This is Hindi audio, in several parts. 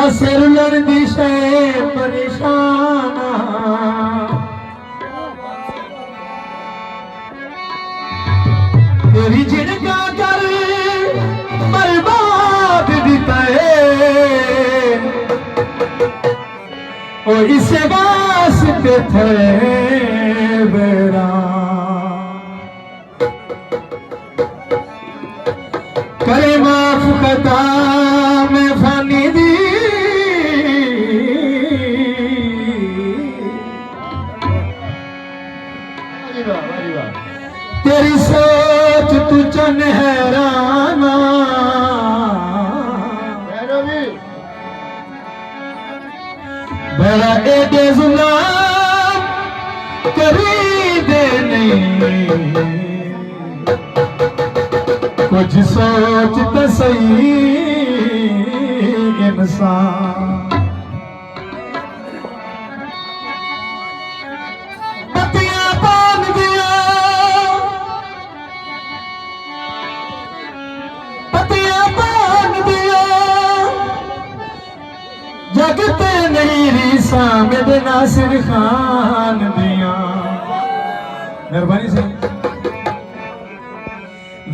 ना सिर लड़दी शे परेशान तेरी जिनका कर बर्बाद दिता है ओ इसे वास्ते थे बेरा करे माफ खता में फानी दी तेरी सोच तू चन हैराना बड़ा एडे जुलाम करी दे नहीं कुछ सोच तो सही इंसान पतियां पान दिया जगते नहीं रीसा मेरे नासिर खान दिया मेहरबानी से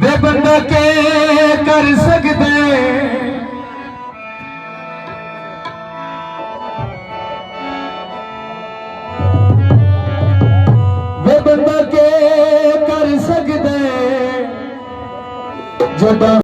वे बंदा के कर सकते वे बंदा के कर सकते जब